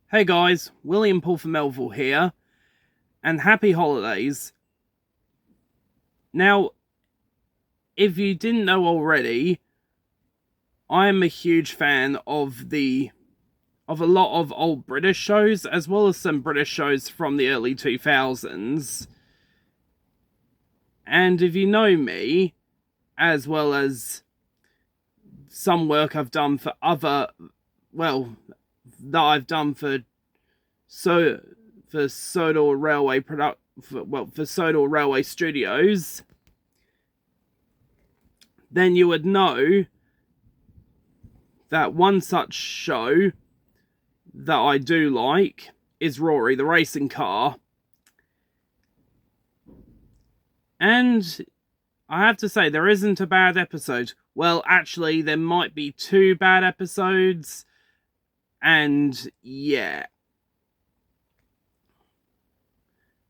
Hey guys, William Pulfer-melville here, and happy holidays. Now, if you didn't know already, I'm a huge fan of a lot of old British shows, as well as some British shows from the early 2000s. And if you know me, as well as some work I've done for that I've done for Sodor Railway for Sodor Railway Studios, then you would know that one such show that I do like is Roary, the racing car. And I have to say, there isn't a bad episode. Well, actually, there might be two bad episodes. And yeah.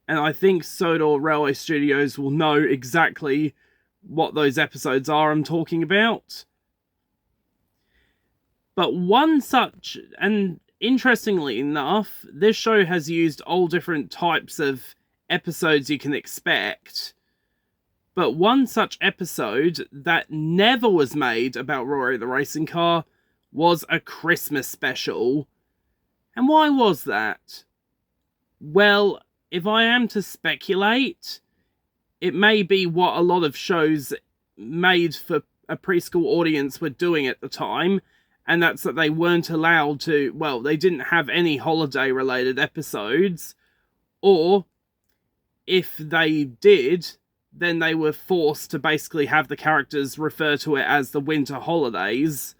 And I think Sodor Railway Studios will know exactly what those episodes are I'm talking about. But one such, and interestingly enough, this show has used all different types of episodes you can expect. But one such episode that never was made about Roary the racing car was a Christmas special. And why was that? Well, if I am to speculate, it may be what a lot of shows made for a preschool audience were doing at the time, and that's that they weren't allowed to, well, they didn't have any holiday-related episodes, or if they did, then they were forced to basically have the characters refer to it as the winter holidays.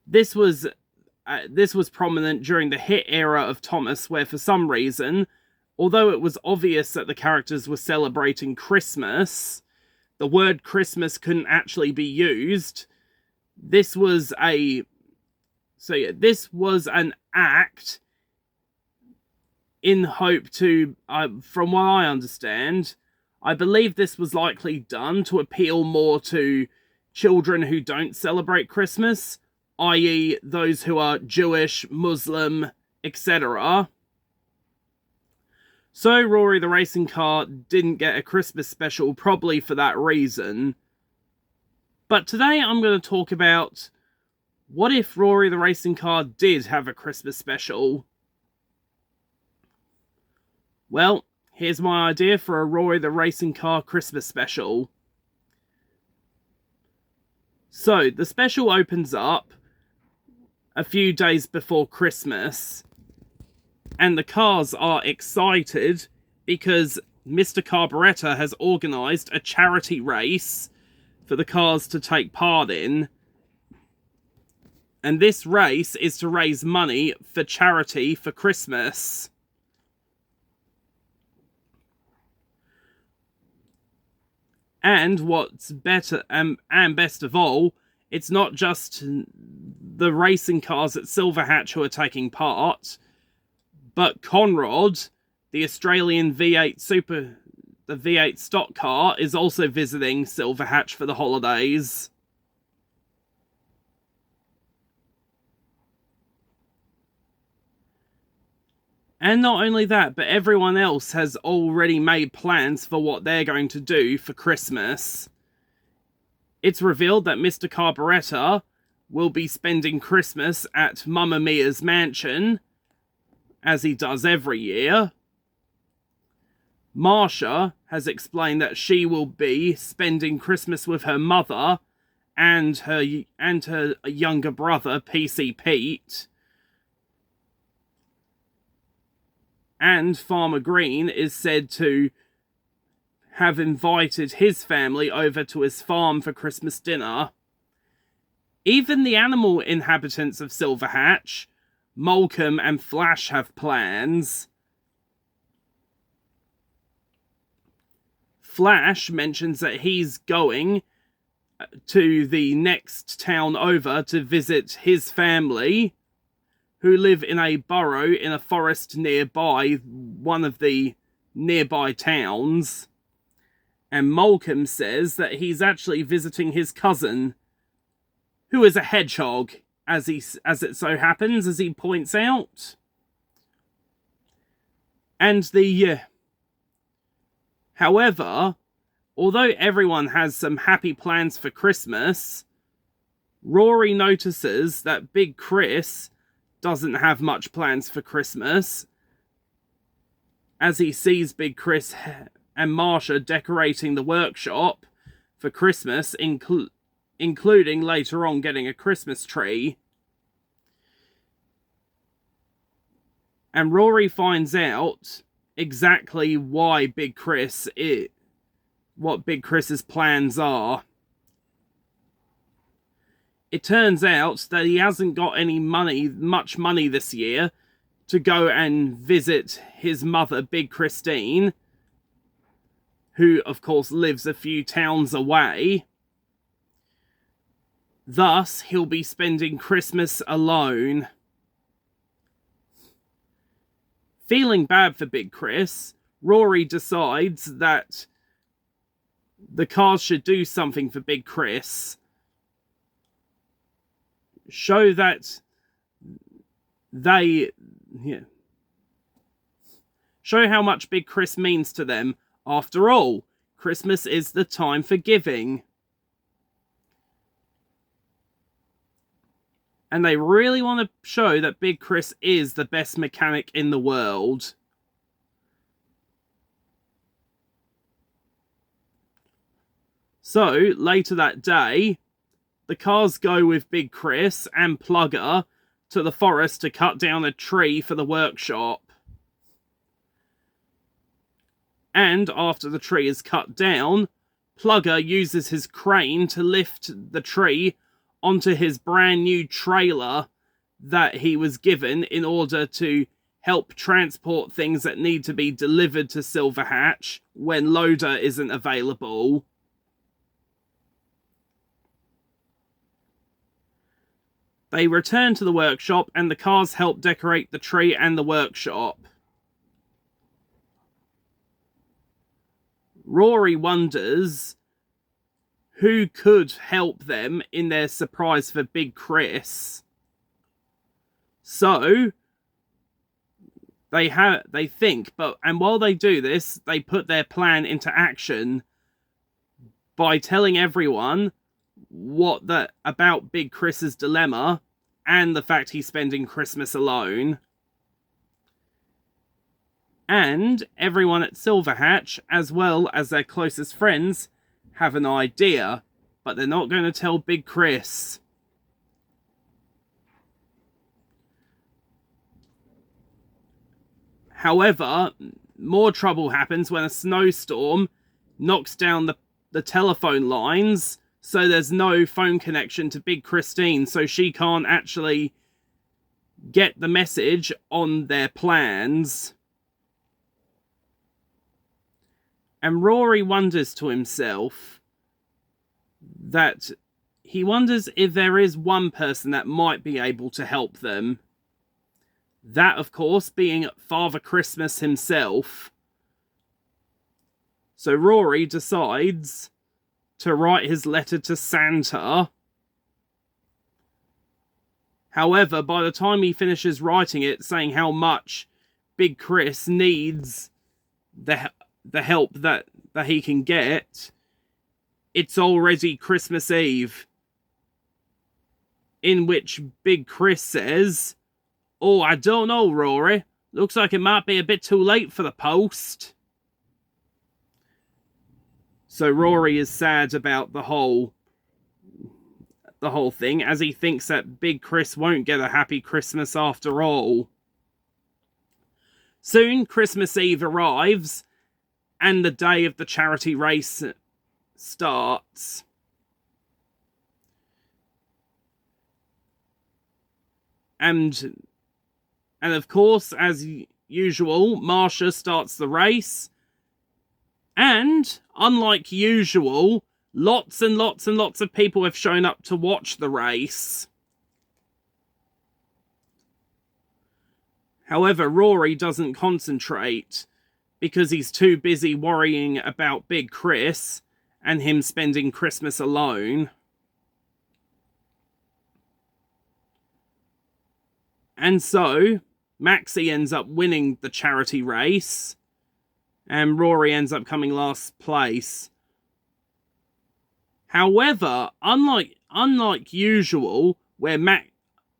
This was prominent during the hit era of Thomas, where for some reason, although it was obvious that the characters were celebrating Christmas, the word Christmas couldn't actually be used. This was an act in hope to, from what I understand, I believe this was likely done to appeal more to children who don't celebrate Christmas, i.e. those who are Jewish, Muslim, etc. So Roary the racing car didn't get a Christmas special, probably for that reason. But today I'm going to talk about what if Roary the racing car did have a Christmas special. Well, here's my idea for a Roary the racing car Christmas special. So, the special opens up a few days before Christmas, and the cars are excited because Mr. Carburettor has organised a charity race for the cars to take part in. And this race is to raise money for charity for Christmas. And what's better and best of all, it's not just the racing cars at Silverhatch who are taking part, but Conrod, the Australian the V8 stock car, is also visiting Silverhatch for the holidays. And not only that, but everyone else has already made plans for what they're going to do for Christmas. It's revealed that Mr. Carburettor will be spending Christmas at Mamma Mia's mansion, as he does every year. Marsha has explained that she will be spending Christmas with her mother and her younger brother, PC Pete. And Farmer Green is said to have invited his family over to his farm for Christmas dinner. Even the animal inhabitants of Silverhatch, Malcolm and Flash, have plans. Flash mentions that he's going to the next town over to visit his family, who live in a burrow in a forest nearby one of the nearby towns. And Malcolm says that he's actually visiting his cousin, who is a hedgehog. as it so happens, as he points out. And however, although everyone has some happy plans for Christmas, Roary notices that Big Chris doesn't have much plans for Christmas, as he sees Big Chris and Marsha decorating the workshop for Christmas, including later on getting a Christmas tree. And Roary finds out exactly why what Big Chris's plans are. It turns out that he hasn't got much money this year to go and visit his mother, Big Christine, who of course lives a few towns away. Thus, he'll be spending Christmas alone. Feeling bad for Big Chris, Roary decides that the cars should do something for Big Chris. Show that show how much Big Chris means to them. After all, Christmas is the time for giving. And they really want to show that Big Chris is the best mechanic in the world. So, later that day, the cars go with Big Chris and Plugger to the forest to cut down a tree for the workshop. And after the tree is cut down, Plugger uses his crane to lift the tree onto his brand new trailer that he was given in order to help transport things that need to be delivered to Silverhatch when Loader isn't available. They return to the workshop and the cars help decorate the tree and the workshop. Roary wonders who could help them in their surprise for Big Chris. So they think, and while they do this, they put their plan into action by telling everyone about Big Chris's dilemma and the fact he's spending Christmas alone. And everyone at Silverhatch, as well as their closest friends, have an idea, but they're not going to tell Big Chris. However, more trouble happens when a snowstorm knocks down the telephone lines, so there's no phone connection to Big Christine, so she can't actually get the message on their plans. And Roary wonders to himself that he wonders if there is one person that might be able to help them. That, of course, being Father Christmas himself. So Roary decides to write his letter to Santa. However, by the time he finishes writing it, saying how much Big Chris needs the help that he can get, it's already Christmas Eve, in which Big Chris says, "Oh, I don't know, Roary. Looks like it might be a bit too late for the post." So Roary is sad about the whole thing, as he thinks that Big Chris won't get a happy Christmas after all. Soon, Christmas Eve arrives, and the day of the charity race starts. And of course, as usual, Marsha starts the race. And, unlike usual, lots and lots and lots of people have shown up to watch the race. However, Roary doesn't concentrate because he's too busy worrying about Big Chris and him spending Christmas alone. And so, Maxie ends up winning the charity race, and Roary ends up coming last place. However, unlike usual,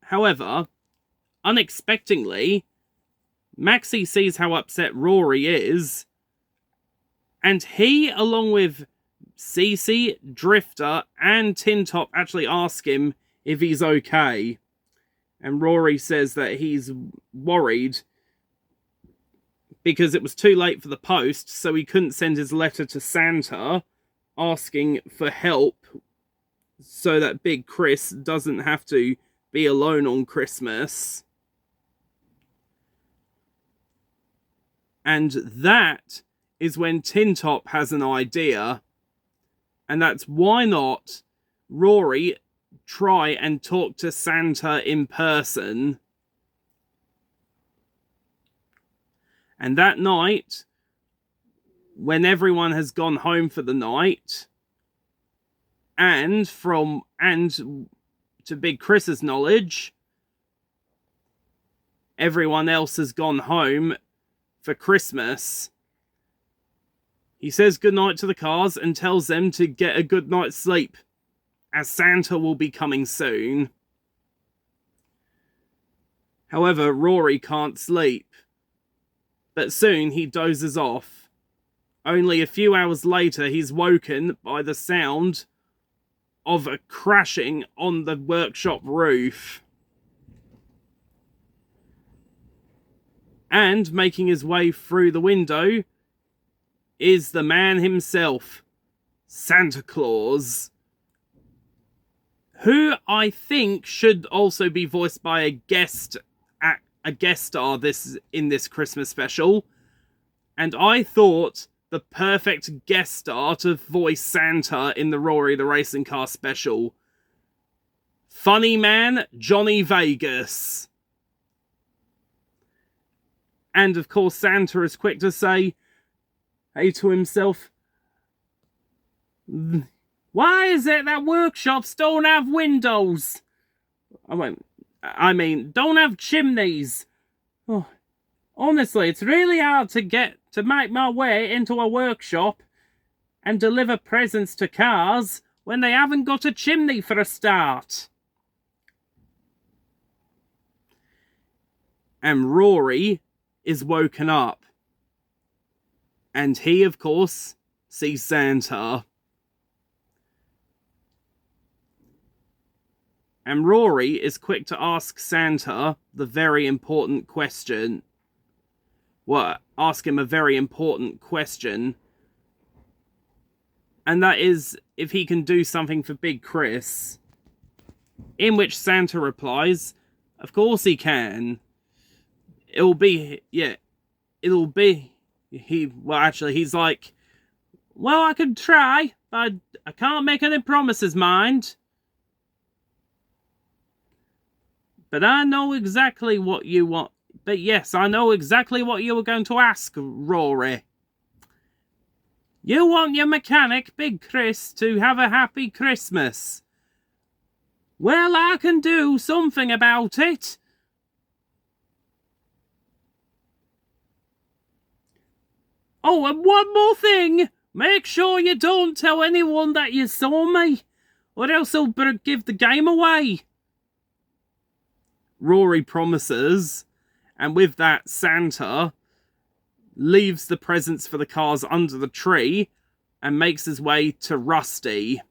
however, unexpectedly, Maxie sees how upset Roary is, and he, along with Cece, Drifter, and Tin Top, actually ask him if he's okay. And Roary says that he's worried because it was too late for the post, so he couldn't send his letter to Santa asking for help so that Big Chris doesn't have to be alone on Christmas. And that is when Tin Top has an idea, and that's why not Roary try and talk to Santa in person. And that night, when everyone has gone home for the night, and to Big Chris's knowledge, everyone else has gone home for Christmas, he says goodnight to the cars and tells them to get a good night's sleep, as Santa will be coming soon. However, Roary can't sleep, but soon he dozes off. Only a few hours later, he's woken by the sound of a crashing on the workshop roof. And making his way through the window is the man himself, Santa Claus, who I think should also be voiced by a guest star in this Christmas special. And I thought the perfect guest star to voice Santa in the Roary the Racing Car special, funny man Johnny Vegas. And of course Santa is quick to say, hey, to himself, why is it that workshops don't have windows? I mean, don't have chimneys. Oh, honestly, it's really hard to make my way into a workshop and deliver presents to cars when they haven't got a chimney for a start. And Roary is woken up. And he, of course, sees Santa. And Roary is quick to ask Santa the very important question. Ask him a very important question. And that is if he can do something for Big Chris. In which Santa replies, of course he can. He's like, well, I could try, but I can't make any promises, mind. But I know exactly what you want. But yes, I know exactly what you were going to ask, Roary. You want your mechanic, Big Chris, to have a happy Christmas. Well, I can do something about it. Oh, and one more thing. Make sure you don't tell anyone that you saw me, or else they'll give the game away. Roary promises, and with that, Santa leaves the presents for the cars under the tree and makes his way to Rusty,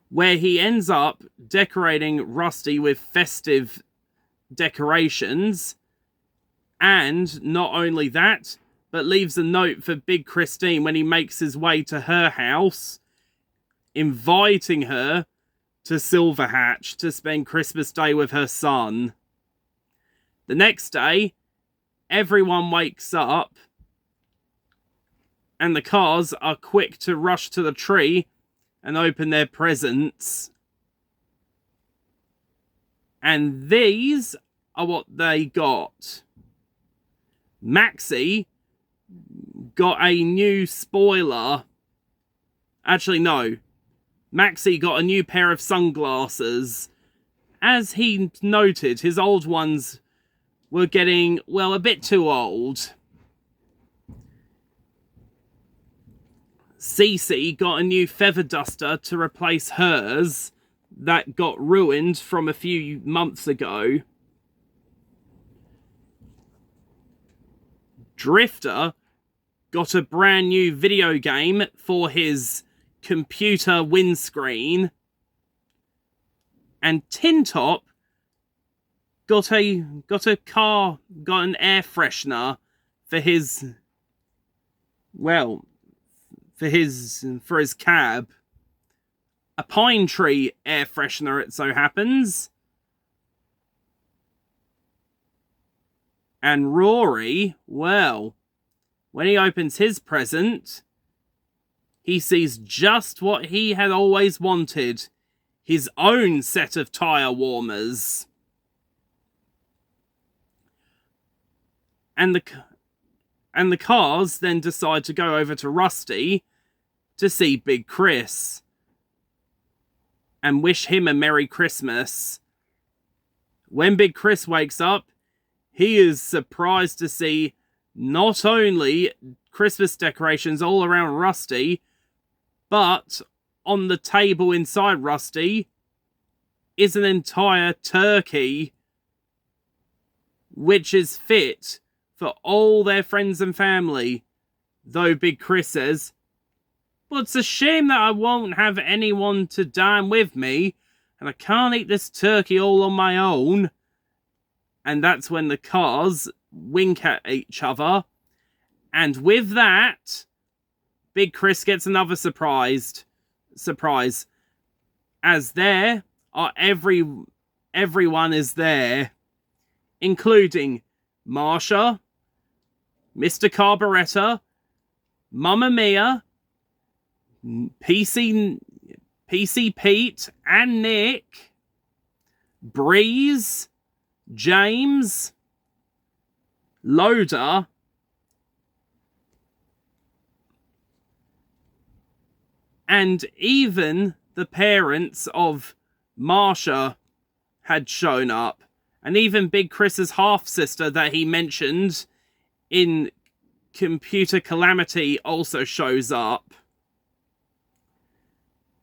where he ends up decorating Rusty with festive decorations, and not only that, but leaves a note for Big Christine when he makes his way to her house, inviting her to Silverhatch to spend Christmas Day with her son. The next day, everyone wakes up, and the cars are quick to rush to the tree and open their presents. And these are what they got. Maxie got a new spoiler. Actually, no. Maxie got a new pair of sunglasses. as he noted, his old ones were getting, well, a bit too old. Cece got a new feather duster to replace hers that got ruined from a few months ago. Drifter got a brand new video game for his computer windscreen. And Tin Top got an air freshener for his, well, for his cab. A pine tree air freshener, it so happens. And Roary, well, when he opens his present, he sees just what he had always wanted. His own set of tyre warmers. And the cars then decide to go over to Rusty to see Big Chris and wish him a Merry Christmas. When Big Chris wakes up, he is surprised to see not only Christmas decorations all around Rusty, but on the table inside Rusty is an entire turkey, which is fit for all their friends and family. Though Big Chris says, "Well, it's a shame that I won't have anyone to dine with me, and I can't eat this turkey all on my own." And that's when the cars wink at each other. And with that, Big Chris gets another surprise. As there are everyone is there, including Marsha, Mr. Carburetor, Mamma Mia, PC Pete and Nick, Breeze, James, Loader, and even the parents of Marsha had shown up. And even Big Chris's half-sister that he mentioned in Computer Calamity also shows up.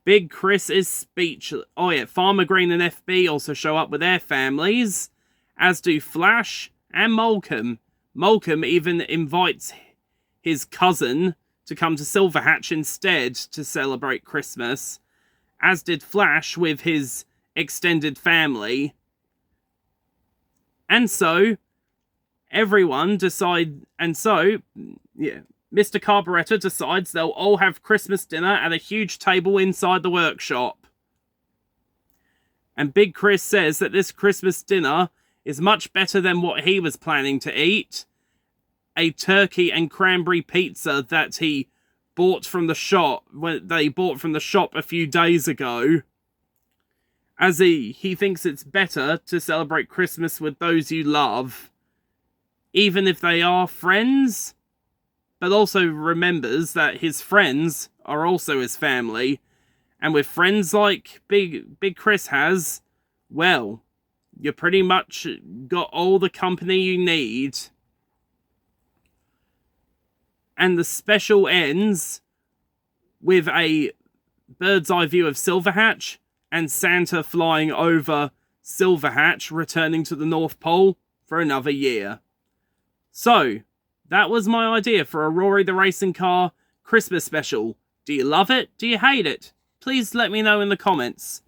Big Chris is speechless. Oh yeah, Farmer Green and FB also show up with their families, as do Flash and Malcolm. Malcolm even invites his cousin to come to Silverhatch instead to celebrate Christmas, as did Flash with his extended family. And so, Mr. Carburetor decides they'll all have Christmas dinner at a huge table inside the workshop. And Big Chris says that this Christmas dinner is much better than what he was planning to eat. A turkey and cranberry pizza that he bought from the shop, a few days ago. As he thinks it's better to celebrate Christmas with those you love, even if they are friends, but also remembers that his friends are also his family, and with friends like Big Chris has, well, you pretty much got all the company you need. And the special ends with a bird's eye view of Silverhatch, and Santa flying over Silverhatch, returning to the North Pole for another year. So, that was my idea for a Roary the Racing Car Christmas special. Do you love it? Do you hate it? Please let me know in the comments.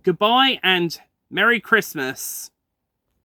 Goodbye and Merry Christmas.